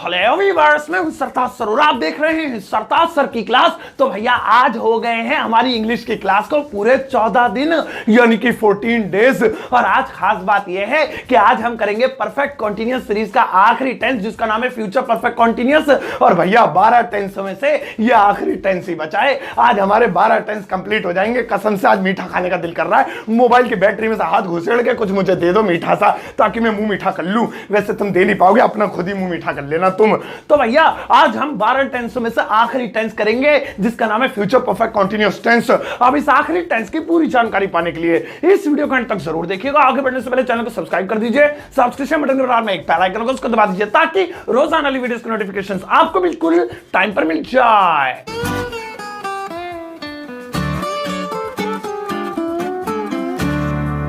Hello viewers, मैं हूं सरताज sir और आप देख रहे हैं सरताज सर की क्लास। तो भैया आज हो गए हैं हमारी इंग्लिश की क्लास को पूरे 14 दिन यानी कि 14 डेज। और आज खास बात यह है कि आज हम करेंगे परफेक्ट कॉन्टिन्यूअस सीरीज का आखिरी टेंस जिसका नाम है फ्यूचर परफेक्ट कॉन्टिन्यूअस। और भैया 12 टेंस में से ये आखिरी टेंस ही बचा है। आज हमारे 12 टेंस कंप्लीट हो जाएंगे। कसम से आज मीठा खाने का दिल कर रहा है। मोबाइल की बैटरी में से हाथ घुसेड़ के कुछ मुझे दे दो मीठा सा, ताकि मैं मुंह मीठा कर लूं। वैसे तुम दे नहीं पाओगे, अपना खुद ही मुंह मीठा कर लेना तुम। तो भैया आज हम 12 टेंस में से आखिरी टेंस करेंगे जिसका नाम है फ्यूचर परफेक्ट कॉन्टिन्यूअस टेंस। अब इस आखिरी टेंस की पूरी जानकारी पाने के लिए इस वीडियो को अंत तक जरूर देखिएगा। आगे बढ़ने से पहले चैनल को सब्सक्राइब कर दीजिए। सब्सक्रिप्शन बटन के बराबर में एक बेल आइकन होगा, उसको दबा दीजिए ताकि रोजाना वाली वीडियोस की नोटिफिकेशंस आपको बिल्कुल टाइम पर मिल जाए।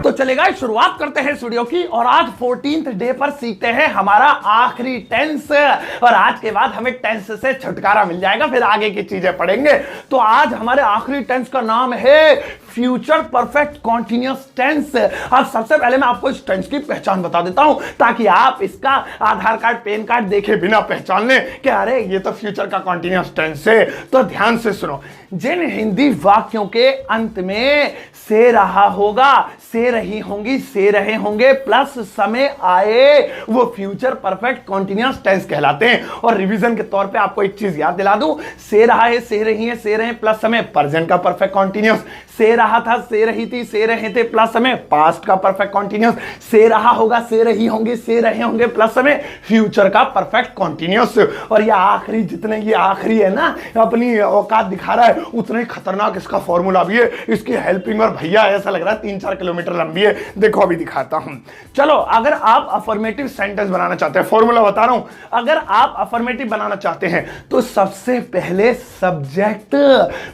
तो चलेगा, शुरुआत करते हैं इस वीडियो की। और आज 14th डे पर सीखते हैं हमारा आखिरी टेंस। और आज के बाद हमें टेंस से छुटकारा मिल जाएगा, फिर आगे की चीजें पढ़ेंगे। तो आज हमारे आखिरी टेंस का नाम है फ्यूचर परफेक्ट कॉन्टिन्यूअस टेंस। अब सबसे पहले मैं आपको इस टेंस की पहचान बता देता हूं ताकि आप इसका आधार कार्ड पेन कार्ड देखे बिना पहचान लें कि अरे ये तो फ्यूचर का कॉन्टिन्यूअस टेंस है। तो ध्यान से सुनो, जिन हिंदी वाक्यों के अंत में से रहा होगा, से रही होंगी, से रहे होंगे प्लस समय आए, वो फ्यूचर परफेक्ट कॉन्टिन्यूअस टेंस कहलाते हैं। और रिवीजन के तौर पे आपको एक चीज याद दिला दूं, से रहा है, से रही है, से रहे प्लस समय प्रेजेंट का परफेक्ट कॉन्टिन्यूअस, से रहा था, से रही थी, से रहे थे प्लस समय पास्ट का परफेक्ट कॉन्टिन्यूअस, से रहा होगा, से रही होंगे, से रहे होंगे प्लस समय फ्यूचर का परफेक्ट कॉन्टिन्यूअस। और ये आखिरी, जितने ये आखिरी है ना, अपनी औकात दिखा रहा है, उतना ही खतरनाक इसका फॉर्मूला भी है। इसकी हेल्पिंग और भैया ऐसा लग रहा है 3-4 किलोमीटर लंबी है। देखो अभी दिखाता हूं। चलो, अगर आप अफर्मेटिव सेंटेंस बनाना चाहते हैं, फॉर्मूला बता रहा हूं, अगर आप अफर्मेटिव बनाना चाहते हैं तो सबसे पहले सब्जेक्ट,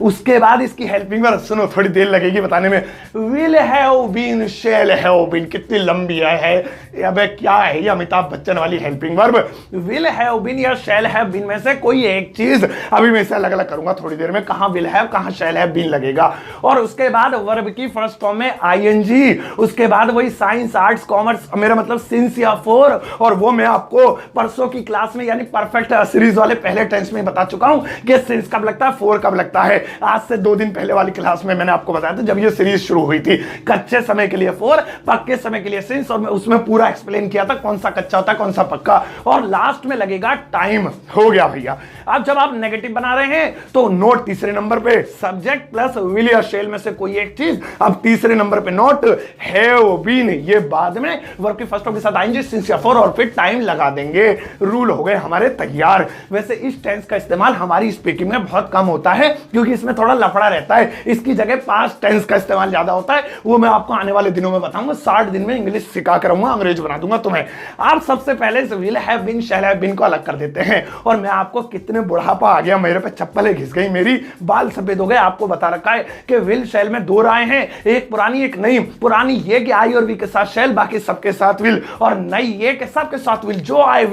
उसके बाद इसकी हेल्पिंग वर्ब। सुनो, थोड़ी देर लगेगी बताने में। Will have been, shall have been, कितनी लंबी है। अबे क्या है ये अमिताभ बच्चन वाली helping verb. Will have been या शैल हैव बीन में से कोई एक चीज। अभी मैं इसे अलग अलग करूंगा थोड़ी देर में, कहां विल हैव कहां शैल हैव बीन लगेगा। और उसके बाद वर्ब की फर्स्ट फॉर्म में आईएनजी, उसके बाद वही साइंस आर्ट्स कॉमर्स, मेरा मतलब सिंस या फोर। और वो मैं आपको परसों की क्लास में यानी परफेक्ट सीरीज वाले पहले टेंस में बता चुका हूं कि सिंस कब लगता है, फोर कब लगता है। आज से 2 दिन पहले वाली क्लास में मैंने आपको बताया था जब ये सीरीज शुरू हुई थी। कच्चे समय के लिए फोर, पक्के समय के लिए सिंस। और मैं उसमें पूरा एक्सप्लेन किया था कौन सा कच्चा होता है कौन सा पक्का। और लास्ट में लगेगा टाइम। हो गया भैया। अब जब आप नेगेटिव बना रहे हैं तो नोट तीसरे नंबर पे सब्जेक्ट प्लस विल या शैल में से कोई एक चीज। अब तीसरे नंबर पे नोट हैव बीन, ये बाद में वर्ब की फर्स्ट फॉर्म के साथ आएंगे सिंस या फॉर, और फिर टाइम लगा देंगे। रूल हो गए हमारे तैयार। वैसे इस टेंस का इस्तेमाल हमारी स्पीकिंग में बहुत कम होता है क्योंकि इसमें थोड़ा लफड़ा रहता है। इसकी जगह पास्ट टेंस का इस्तेमाल ज्यादा होता है। वो मैं आपको आने वाले दिनों में बताऊंगा। 60 दिन में इंग्लिश सिखा कर रहूंगा, अंग्रेज बना दूंगा तुम्हें। आप सबसे पहले will have been shall have been को अलग कर देते हैं। और मैं आपको, कितने बुढ़ापा आ गया, मेरे पे चप्पलें घिस गई, मेरी बाल सफेद हो गए। आपको बता रखा है कि विल शैल में 2 राय हैं, एक पुरानी एक नई। पुरानी ये कि आई और वी के साथ शैल, बाकी सबके साथ विल। और नई ये कि सबके साथ विल। जो आई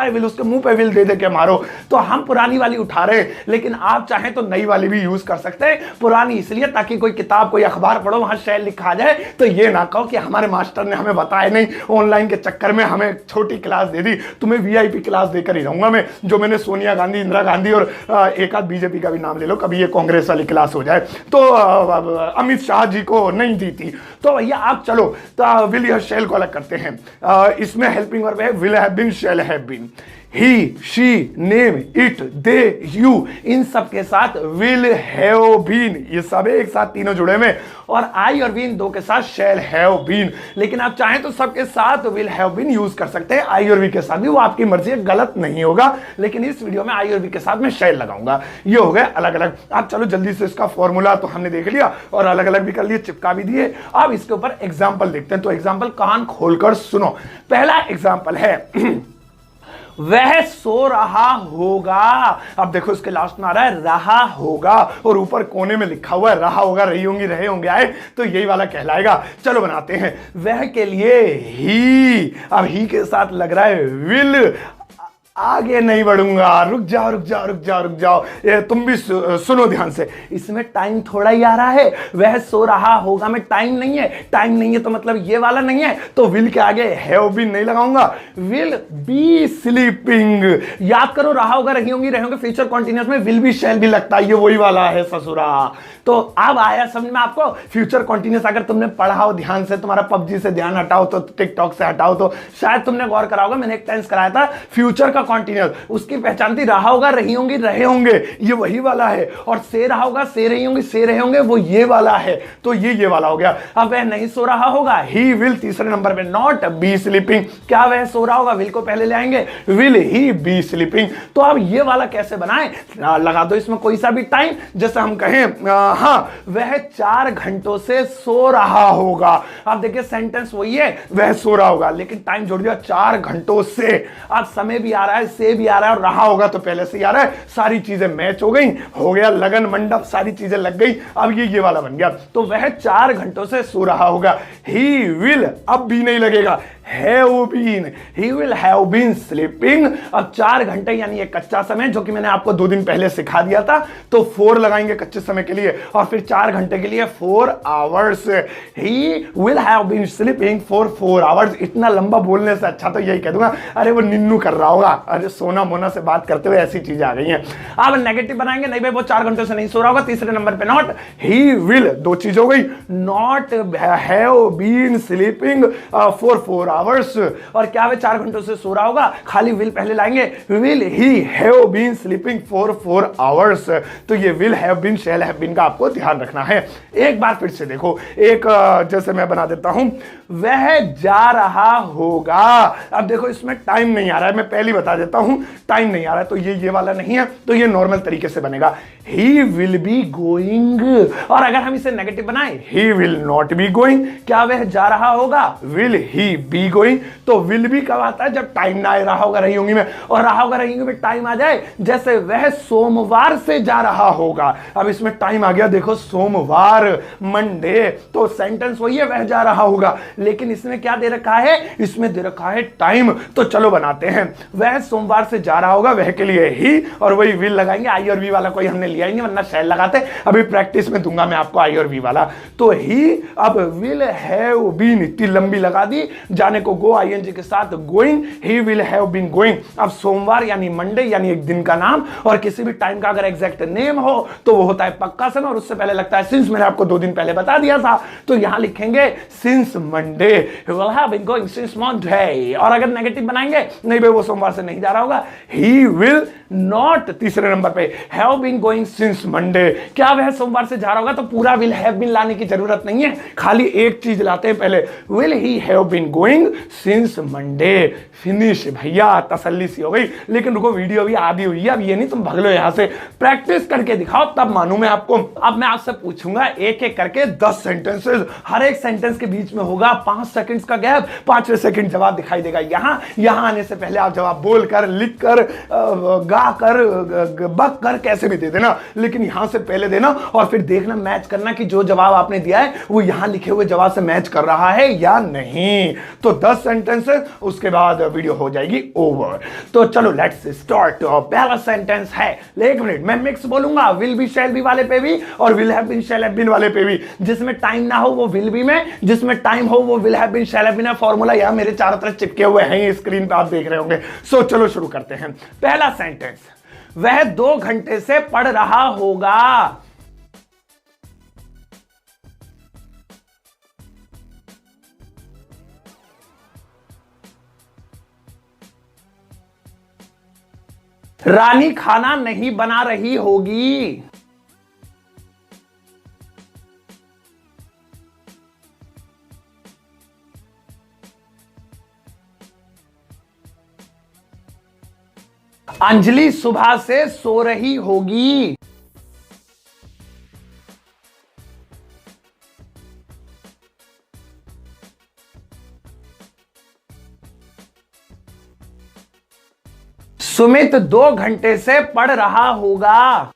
विल उसके मुंह पे विल दे दे के मारो। तो हम पुरानी वाली उठा रहे हैं, लेकिन आप चाहें तो नई वाली भी यूज कर सकते हैं। पुरानी इसलिए ताकि कोई किताब कोई अखबार पढ़ो वहां शैल लिखा जाए तो ये ना कहो कि हमारे मास्टर ने हमें बताया नहीं, ऑनलाइन के चक्कर में हमें छोटी क्लास दे दी। तुम्हें वीआईपी क्लास देकर ही रहूंगा मैं, जो मैंने सोनिया गांधी, इंदिरा गांधी और एक आध बीजेपी का भी नाम ले लो, कभी ये कांग्रेस वाली क्लास हो जाए। तो अमित शाह जी को नहीं दी थी। तो भैया आप चलो, तो विल या शैल को अलग करते हैं। इसमें हेल्पिंग वर्ब है will have been, shall have been. He, she, name, it, they, you, इन सब के साथ विल हैव बीन, ये सब एक साथ तीनों जुड़े हुए। और आई और बीन 2 के साथ शैल हैव बीन। लेकिन आप चाहें तो सबके साथ विल हैव बीन यूज कर सकते हैं, आई और वी के साथ भी, वो आपकी मर्जी है, गलत नहीं होगा। लेकिन इस वीडियो में आई और वी के साथ में शैल लगाऊंगा। ये हो गया अलग अलग। आप चलो जल्दी से, इसका फॉर्मूला तो हमने देख लिया और अलग अलग भी कर लिए, चिपका भी दिए। अब इसके ऊपर एग्जाम्पल देखते हैं। तो एग्जाम्पल कान खोलकर सुनो। पहला एग्जाम्पल है वह सो रहा होगा। अब देखो इसके लास्ट में आ रहा है रहा होगा, और ऊपर कोने में लिखा हुआ है रहा होगा, रही होंगी, रहे होंगे आए, तो यही वाला कहलाएगा। चलो बनाते हैं। वह के लिए ही, अब ही के साथ लग रहा है विल, आगे नहीं बढ़ूंगा, रुक जाओ रुक जाओ रुक जाओ रुक जाओ। ये तुम भी सुनो ध्यान से, इसमें टाइम थोड़ा ही आ रहा है, वह सो रहा होगा में टाइम नहीं है, टाइम नहीं है तो मतलब ये वाला नहीं है, तो विल के आगे हैव बीन नहीं लगाऊंगा, विल बी स्लीपिंग। याद करो, रहा होगा, रही होंगी, रहे होंगे, फ्यूचर कॉन्टिन्यूअस में विल बी शैल भी लगता है, ये वही वाला है ससुरा। तो अब आया समझ में आपको, फ्यूचर कॉन्टिन्यूअस अगर तुमने पढ़ा हो ध्यान से, तुम्हारा पबजी से ध्यान हटाओ तो, टिकटॉक से हटाओ तो शायद तुमने गौर करा होगा, मैंने एक टेंस कराया था फ्यूचर का कॉन्टिन्यूअस, उसकी पहचान थी रहा होगा, रही होंगी, रहे होंगे, ये वही वाला है, और से रहा होगा, से रही होंगी, से रहे होंगे, वो ये वाला है, तो ये वाला हो गया। अब वह नहीं सो रहा होगा, ही विल तीसरे नंबर पे, नॉट बी स्लीपिंग, क्या वह सो रहा होगा, विल को पहले ले आएंगे, विल ही बी स्लीपिंग। तो अब ये वाला कैसे बनाएं, लगा दो इसमें कोई सा भी टाइम, जैसे हम कहें हाँ वह 4 घंटों से सो रहा होगा। अब देखिए सेंटेंस वही है, वह सो रहा होगा, लेकिन टाइम जोड़ दिया 4 घंटों से। अब समय भी आ रहा है, से भी आ रहा है, और रहा होगा तो पहले से ही आ रहा है, सारी चीजें मैच हो गई, हो गया लगन मंडप, सारी चीजें लग गई। अब ये वाला बन गया, तो वह 4 घंटों से सो रहा होगा। ही विल, अब भी नहीं लगेगा, have been, he will have been sleeping। अब 4 घंटे यानी ये कच्चा समय, जो कि मैंने आपको 2 दिन पहले सिखा दिया था, तो 4 लगाएंगे कच्चे समय के लिए, और फिर 4 घंटे के लिए 4 hours। he will have been sleeping for 4 hours। इतना लंबा बोलने से अच्छा तो यही कह दूंगा, अरे वो निन्नू कर रहा होगा, अरे सोना मोना से बात करते हुए ऐसी चीजें आ गई हैं। अब नेगेटिव बनाएंगे, नहीं भाई वो 4 घंटों से नहीं सो रहा होगा, तीसरे नंबर पे नॉट, he will, 2 चीज हो गई, not have been sleeping for 4 hours. और क्या वे 4 घंटों से सो रहा होगा, खाली विल पहले लाएंगे, will he have been sleeping for 4 hours. तो ये will have been, shall have been का आपको ध्यान रखना है। एक बार फिर से देखो, एक जैसे मैं बना देता हूं, वह जा रहा होगा। अब देखो इसमें टाइम नहीं आ रहा है, मैं पहले बता देता हूं, टाइम नहीं आ रहा है, तो ये वाला नहीं है, तो ये नॉर्मल तरीके से बनेगा, ही विल बी गोइंग। और अगर हम इसे नेगेटिव बनाए, he will not be going, क्या वह जा रहा होगा, विल ही बी गोइंग। तो विल भी कब आता है, जब टाइम ना आ रहा होगा, रही होंगी में, और रहा होगा, रही होंगी में टाइम आ जाए, जैसे वह सोमवार से जा रहा होगा। अब इसमें टाइम आ गया, देखो सोमवार, मंडे, तो सेंटेंस वही है, वह जा रहा होगा, लेकिन इसमें क्या दे रखा है, इसमें दे रखा है टाइम। तो चलो बनाते हैं, वह सोमवार से जा रहा होगा, वह के लिए ही, और वही विल लगाएंगे, आई और वी वाला कोई हमने लिया ही नहीं, वरना शैल लगाते, अभी प्रैक्टिस में दूंगा मैं आपको आई और वी वाला। तो ही, अब विल हैव बीन, इतनी लंबी लगा दी, जाने को गो आईएनजी के साथ going, he will have been going. अब सोमवार यानी मंडे, यानी एक दिन का नाम, और किसी भी टाइम का अगर एग्जैक्ट नेम हो तो वो होता है पक्का समय, और उससे पहले लगता है सिंस, मैंने आपको 2 दिन पहले बता दिया था, तो यहां लिखेंगे since Monday, he will have been going since Monday। और अगर नेगेटिव बनाएंगे, नहीं भाई वो सोमवार से नहीं जा रहा होगा, he will not, तीसरे नंबर पे, have been going since Monday। क्या वह सोमवार से जा रहा होगा, तो पूरा will have been लाने की जरूरत नहीं है, खाली एक चीज लाते हैं पहले, will he have been going since Monday। Finish भैया, तसल्ली सी हो गई। लेकिन रुको, वीडियो भी आधी हुई है, अब ये नहीं तुम भाग लो यहां से, प्रैक्टिस करके दिखाओ तब मानू मैं आपको। अब मैं आपसे पूछूंगा एक एक करके 10 सेंटेंसेस, हर एक सेंटेंस के बीच में होगा 5 सेकंड्स का गैप, 5वें सेकंड जवाब दिखाई देगा। यहां आने से पहले आप जवाब बोलकर, लिखकर, गा कर, बक कर, कैसे भी दे देना, लेकिन यहां से पहले देना, और फिर देखना, मैच करना कि जो जवाब आपने दिया है वो यहां लिखे हुए जवाब से मैच कर रहा है या नहीं। तो 10 सेंटेंसेस, उसके बाद वीडियो हो जाएगी ओवर। तो चलो लेट्स स्टार्ट। पहला सेंटेंस है, एक मिनट, मैं मिक्स बोलूंगा, विल बी शैल बी वाले पे भी, और will have been shall have been वाले पे भी। जिसमें टाइम ना हो वो विल बी में, जिसमें टाइम हो वो will have been shall have been. Formula यहां मेरे चारों तरफ चिपके हुए हैं, स्क्रीन पे आप देख रहे होंगे। सो चलो शुरू करते हैं। पहला सेंटेंस, वह 2 घंटे से पढ़ रहा होगा। रानी खाना नहीं बना रही होगी। अंजलि सुबह से सो रही होगी। सुमित 2 घंटे से पढ़ रहा होगा।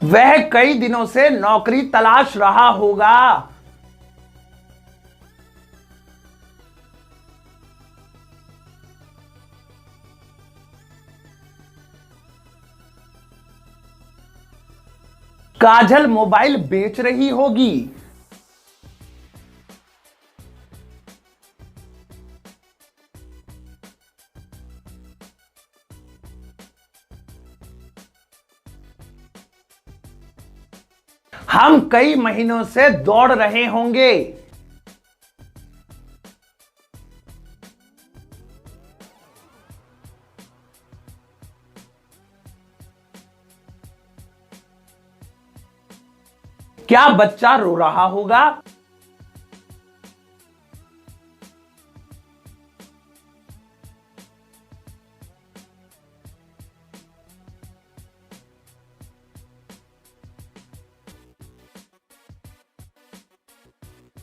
वह कई दिनों से नौकरी तलाश रहा होगा। काजल मोबाइल बेच रही होगी। हम कई महीनों से दौड़ रहे होंगे। क्या बच्चा रो रहा होगा।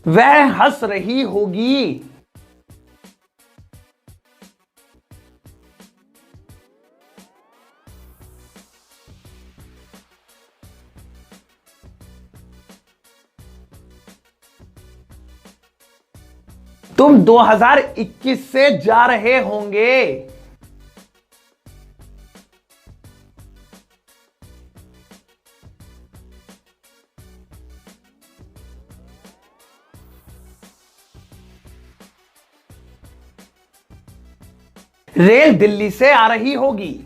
वह हंस रही होगी। तुम 2021 से जा रहे होंगे। रेल दिल्ली से आ रही होगी।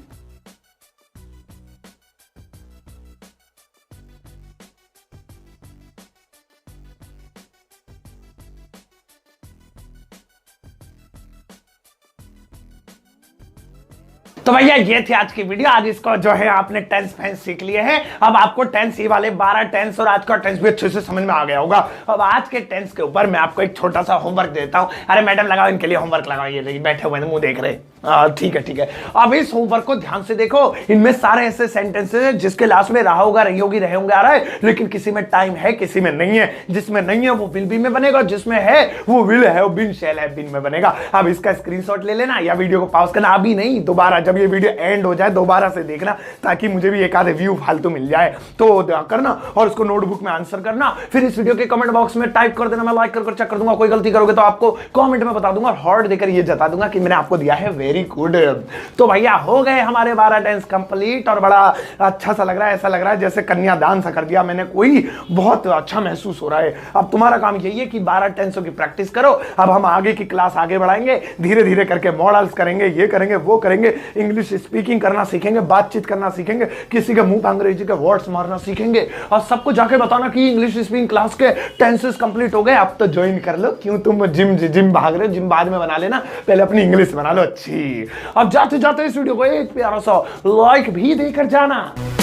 तो भैया ये थी आज की वीडियो। आज इसको जो है आपने टेंस फैंस सीख लिए हैं। अब आपको टेंस ये वाले 12 टेंस और आज का टेंस भी अच्छे से समझ में आ गया होगा। अब आज के टेंस के ऊपर मैं आपको एक छोटा सा होमवर्क देता हूं। अरे मैडम लगाओ इनके लिए होमवर्क लगाओ, ये बैठे हुए मुंह देख रहे। ठीक है। अब इस होमवर्क को ध्यान से देखो। इनमें सारे ऐसे सेंटेंसेस हैं जिसके लास्ट में रहा होगा, रही होगी, रहे होंगे आ रहा है, लेकिन किसी में टाइम है, किसी में नहीं है। जिसमें नहीं है वो विल बी में बनेगा, जिसमें है वो विल है, वो बिन शैल है बिन में बनेगा। अब इसका स्क्रीनशॉट ले लेना या वीडियो को पॉज करना। अभी नहीं, दोबारा जब ये वीडियो एंड हो जाए दोबारा से देखना, ताकि मुझे भी एक आधे व्यू फालतू मिल जाए। तो करना और उसको नोटबुक में आंसर करना। फिर इस वीडियो के कमेंट बॉक्स में टाइप कर देना, मैं लाइक कर चेक कर दूंगा। कोई गलती करोगे तो आपको कमेंट में बता दूंगा और हार्ट देकर ये जता दूंगा कि मैंने आपको दिया है वेरी गुड। तो भैया हो गए हमारे 12 टेंस कंप्लीट और बड़ा अच्छा सा लग रहा है। ऐसा लग रहा है जैसे कन्यादान सा कर दिया मैंने कोई, बहुत अच्छा महसूस हो रहा है। अब तुम्हारा काम यही है कि 12 टेंसों की प्रैक्टिस करो। अब हम आगे की क्लास आगे बढ़ाएंगे, धीरे धीरे करके मॉडल्स करेंगे, ये करेंगे वो करेंगे, इंग्लिश स्पीकिंग करना सीखेंगे, बातचीत करना सीखेंगे, किसी के मुंह पर अंग्रेजी के वर्ड्स मारना सीखेंगे और सबको जाके बताना कि इंग्लिश स्पीकिंग क्लास के टेंसेस कंप्लीट हो गए। अब तो ज्वाइन कर लो। क्यों तुम जिम भाग रहे हो? जिम बाद में बना लेना, पहले अपनी इंग्लिश बना लो अच्छी। अब जाते जाते इस वीडियो को एक प्यारा सा लाइक भी देकर जाना।